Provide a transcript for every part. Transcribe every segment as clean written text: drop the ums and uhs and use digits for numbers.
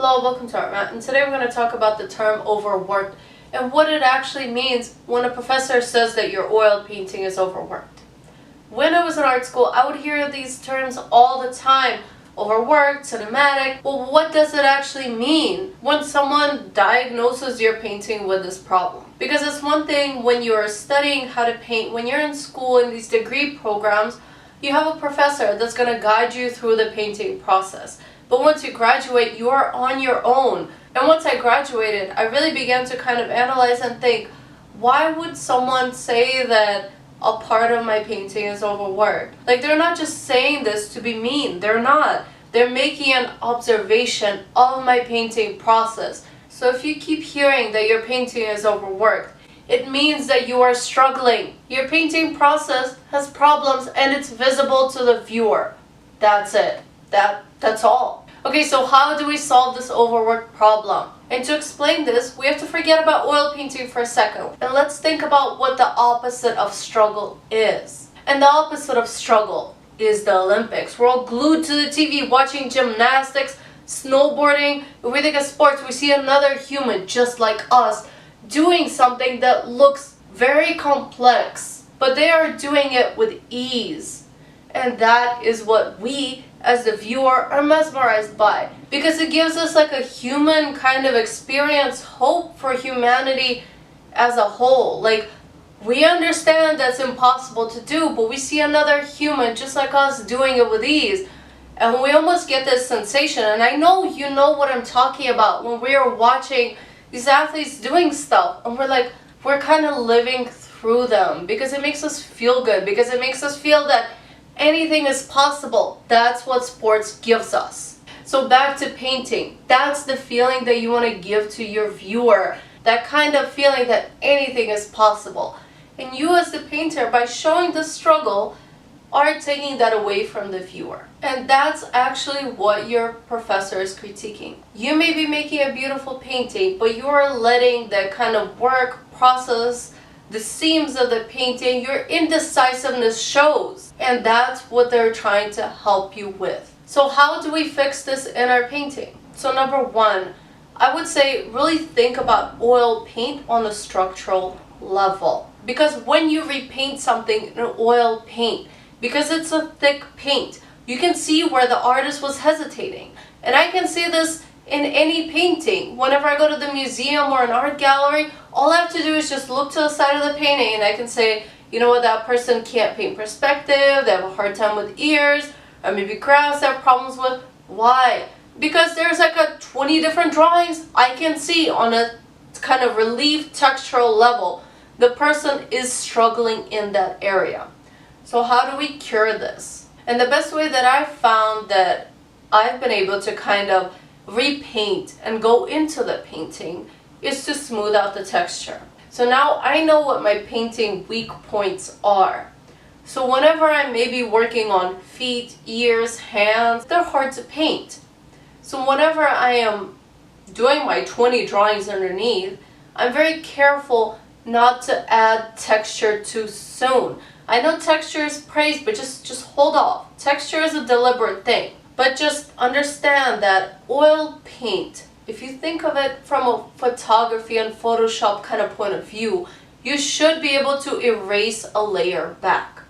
Hello, welcome to Art Mat, and today we're going to talk about the term overworked and what it actually means when a professor says that your oil painting is overworked. When I was in art school, I would hear these terms all the time. Overworked, cinematic. Well, what does it actually mean when someone diagnoses your painting with this problem? Because it's one thing when you're studying how to paint, when you're in school in these degree programs, you have a professor that's going to guide you through the painting process. But once you graduate, you are on your own. And once I graduated, I really began to kind of analyze and think, why would someone say that a part of my painting is overworked? Like, they're not just saying this to be mean. They're not. They're making an observation of my painting process. So if you keep hearing that your painting is overworked, it means that you are struggling. Your painting process has problems and it's visible to the viewer. That's it. That's all. Okay, so how do we solve this overwork problem? And to explain this, we have to forget about oil painting for a second. And let's think about what the opposite of struggle is. And the opposite of struggle is the Olympics. We're all glued to the TV watching gymnastics, snowboarding. If we think of sports, we see another human just like us doing something that looks very complex, but they are doing it with ease. And that is what we, as the viewer, are mesmerized by, because it gives us like a human kind of experience, hope for humanity as a whole. Like, we understand that's impossible to do, but we see another human just like us doing it with ease, and we almost get this sensation. And I know you know what I'm talking about when we are watching these athletes doing stuff, and we're kind of living through them, because it makes us feel good, because it makes us feel that anything is possible. That's what sports gives us. So back to painting. That's the feeling that you want to give to your viewer. That kind of feeling that anything is possible. And you as the painter, by showing the struggle, are taking that away from the viewer. And that's actually what your professor is critiquing. You may be making a beautiful painting, but you are letting that kind of work process, the seams of the painting, your indecisiveness shows. And that's what they're trying to help you with. So how do we fix this in our painting? So number one, I would say really think about oil paint on a structural level. Because when you repaint something in oil paint, because it's a thick paint, you can see where the artist was hesitating. And I can see this in any painting. Whenever I go to the museum or an art gallery, all I have to do is just look to the side of the painting and I can say, you know what, that person can't paint perspective, they have a hard time with ears, or maybe crowds they have problems with. Why? Because there's like 20 different drawings I can see on a kind of relief textural level. The person is struggling in that area. So how do we cure this? And the best way that I've found that I've been able to kind of repaint and go into the painting is to smooth out the texture. So now I know what my painting weak points are. So whenever I'm maybe working on feet, ears, hands, they're hard to paint. So whenever I am doing my 20 drawings underneath, I'm very careful not to add texture too soon. I know texture is praised, but just hold off. Texture is a deliberate thing. But just understand that oil paint, if you think of it from a photography and Photoshop kind of point of view, you should be able to erase a layer back.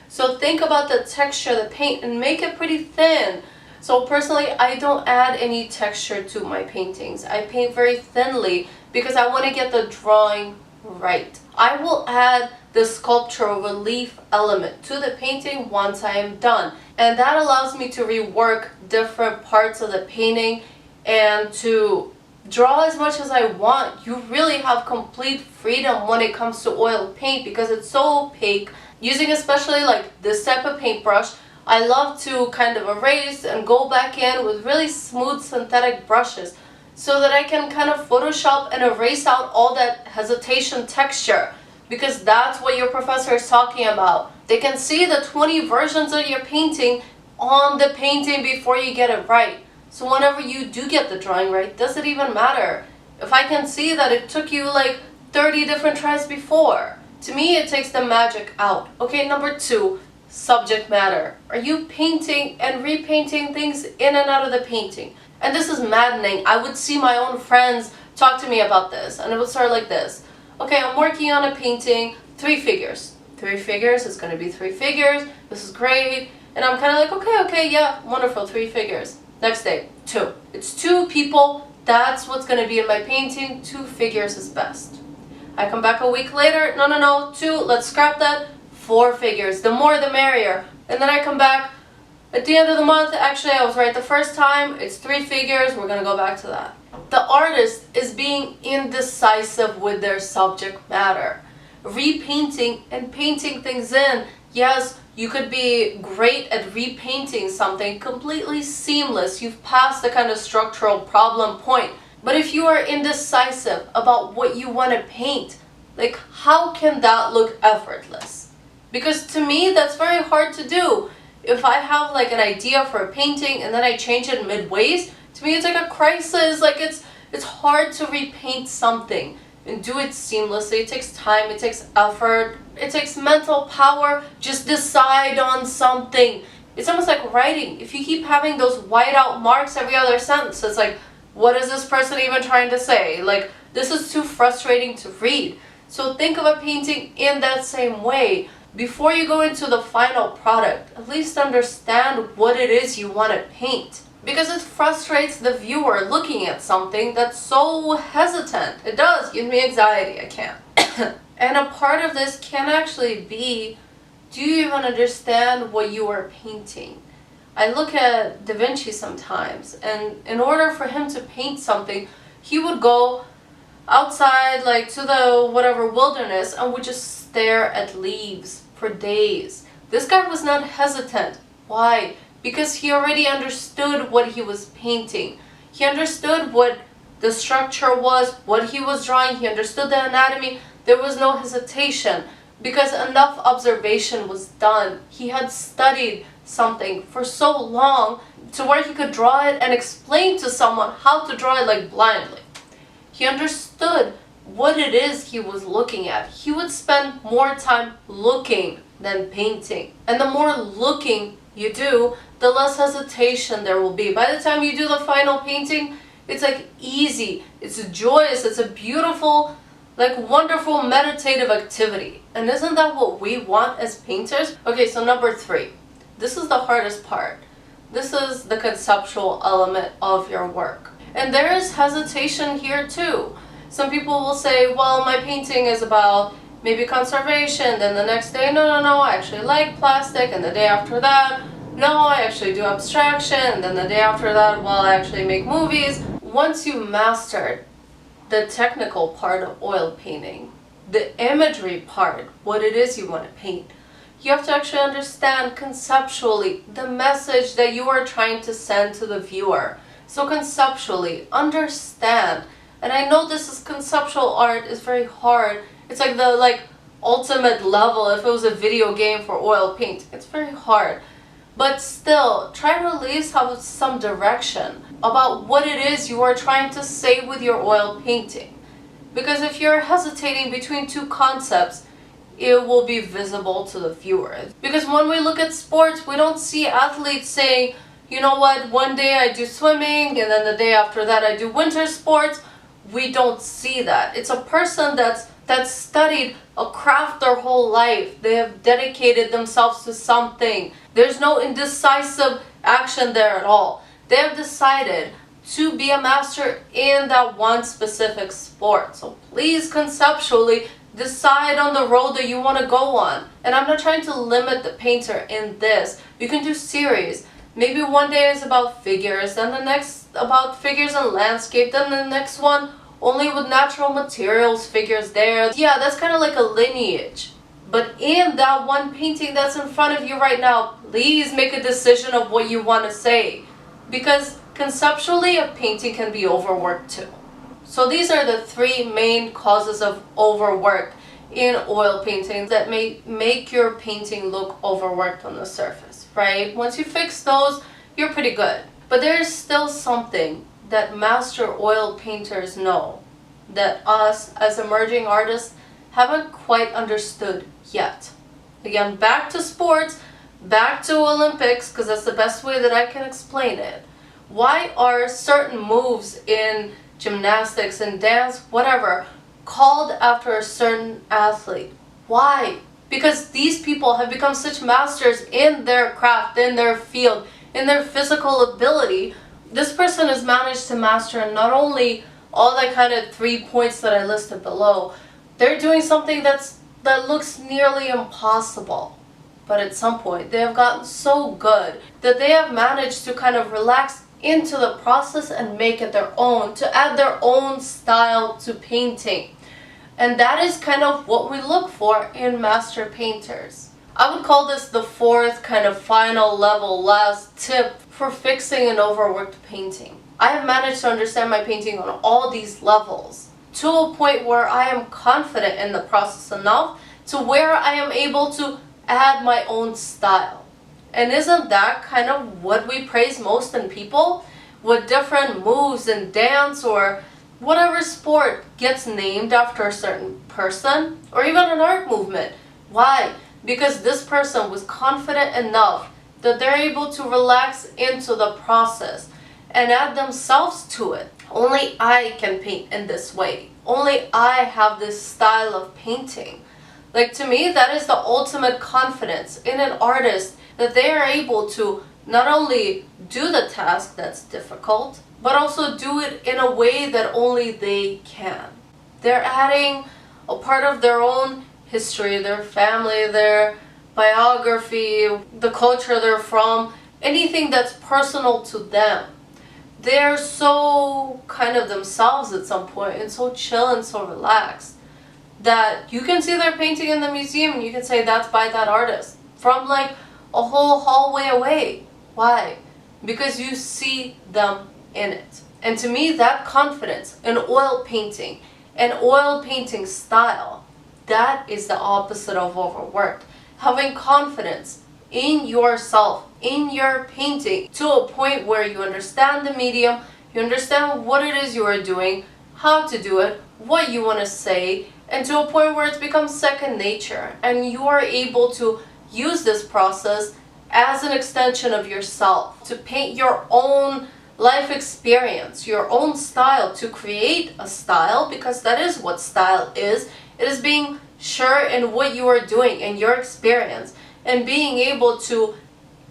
So think about the texture of the paint and make it pretty thin. So personally, I don't add any texture to my paintings. I paint very thinly because I want to get the drawing right. I will add the sculptural relief element to the painting once I am done. And that allows me to rework different parts of the painting and to draw as much as I want. You really have complete freedom when it comes to oil paint because it's so opaque. Using especially like this type of paintbrush, I love to kind of erase and go back in with really smooth synthetic brushes so that I can kind of Photoshop and erase out all that hesitation texture, because that's what your professor is talking about. They can see the 20 versions of your painting on the painting before you get it right. So whenever you do get the drawing right, does it even matter? If I can see that it took you like 30 different tries before, to me it takes the magic out. Okay, number two, subject matter. Are you painting and repainting things in and out of the painting? And this is maddening. I would see my own friends talk to me about this, and it would start like this. Okay, I'm working on a painting, 3 figures. 3 figures, it's going to be 3 figures, this is great. And I'm kind of like, okay, yeah, wonderful, 3 figures. Next day, 2. It's 2 people, that's what's going to be in my painting, 2 figures is best. I come back a week later, no, 2, let's scrap that, 4 figures, the more the merrier. And then I come back at the end of the month, actually I was right the first time, it's 3 figures, we're going to go back to that. The artist is being indecisive with their subject matter. Repainting and painting things in, yes, you could be great at repainting something completely seamless. You've passed the kind of structural problem point. But if you are indecisive about what you want to paint, like how can that look effortless? Because to me, that's very hard to do. If I have like an idea for a painting and then I change it midways, to me it's like a crisis. Like it's hard to repaint something and do it seamlessly. It takes time, it takes effort, it takes mental power. Just decide on something. It's almost like writing. If you keep having those whiteout marks every other sentence, it's like, what is this person even trying to say? Like, this is too frustrating to read. So think of a painting in that same way. Before you go into the final product, at least understand what it is you want to paint. Because it frustrates the viewer looking at something that's so hesitant. It does give me anxiety, I can't. And a part of this can actually be, do you even understand what you are painting? I look at Da Vinci sometimes, and in order for him to paint something, he would go outside, like to the whatever wilderness, and would just stare at leaves for days. This guy was not hesitant. Why? Because he already understood what he was painting. He understood what the structure was, what he was drawing. He understood the anatomy. There was no hesitation because enough observation was done. He had studied something for so long to where he could draw it and explain to someone how to draw it like blindly. He understood what it is he was looking at. He would spend more time looking than painting. And the more looking you do, the less hesitation there will be. By the time you do the final painting, it's like easy, it's joyous, it's a beautiful, like wonderful meditative activity. And isn't that what we want as painters? Okay, so number 3. This is the hardest part. This is the conceptual element of your work. And there is hesitation here too. Some people will say, well, my painting is about maybe conservation, then the next day, no, I actually like plastic, and the day after that, no, I actually do abstraction, and then the day after that, well, I actually make movies. Once you mastered the technical part of oil painting, the imagery part, what it is you want to paint, you have to actually understand conceptually the message that you are trying to send to the viewer. So conceptually, understand. And I know this is conceptual art is very hard. It's like the ultimate level if it was a video game for oil paint. It's very hard. But still, try to at least have some direction about what it is you are trying to say with your oil painting. Because if you're hesitating between 2 concepts, it will be visible to the viewer. Because when we look at sports, we don't see athletes saying, you know what, one day I do swimming and then the day after that I do winter sports. We don't see that. It's a person that's studied a craft their whole life. They have dedicated themselves to something. There's no indecisive action there at all. They have decided to be a master in that one specific sport. So please conceptually decide on the road that you want to go on. And I'm not trying to limit the painter in this. You can do series. Maybe one day is about figures, then the next about figures and landscape, then the next one only with natural materials, figures there. Yeah, that's kind of like a lineage. But in that one painting that's in front of you right now, please make a decision of what you want to say. Because conceptually, a painting can be overworked too. So these are the 3 main causes of overwork in oil paintings that may make your painting look overworked on the surface, right? Once you fix those, you're pretty good. But there's still something that master oil painters know that us as emerging artists haven't quite understood yet. Again, back to sports, back to Olympics, because that's the best way that I can explain it. Why are certain moves in gymnastics and dance, whatever, called after a certain athlete? Why? Because these people have become such masters in their craft, in their field, in their physical ability. This person has managed to master not only all the kind of 3 points that I listed below, they're doing something that looks nearly impossible. But at some point, they have gotten so good that they have managed to kind of relax into the process and make it their own, to add their own style to painting. And that is kind of what we look for in master painters. I would call this the fourth kind of final level, last tip for fixing an overworked painting. I have managed to understand my painting on all these levels to a point where I am confident in the process enough to where I am able to add my own style. And isn't that kind of what we praise most in people? With different moves in dance or whatever sport gets named after a certain person, or even an art movement. Why? Because this person was confident enough that they're able to relax into the process and add themselves to it. Only I can paint in this way. Only I have this style of painting. Like, to me, that is the ultimate confidence in an artist, that they are able to not only do the task that's difficult, but also do it in a way that only they can. They're adding a part of their own history, their family, their biography, the culture they're from, anything that's personal to them. They're so kind of themselves at some point and so chill and so relaxed that you can see their painting in the museum and you can say that's by that artist from like a whole hallway away. Why? Because you see them in it. And to me, that confidence in oil painting and oil painting style, that is the opposite of overworked. Having confidence in yourself, in your painting, to a point where you understand the medium, you understand what it is you are doing, how to do it, what you want to say, and to a point where it's become second nature, and you are able to use this process as an extension of yourself, to paint your own life experience, your own style, to create a style, because that is what style is. It is being sure in what you are doing and your experience, and being able to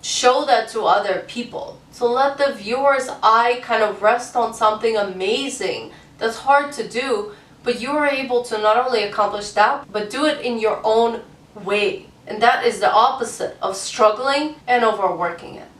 show that to other people. So let the viewer's eye kind of rest on something amazing that's hard to do, but you are able to not only accomplish that, but do it in your own way. And that is the opposite of struggling and overworking it.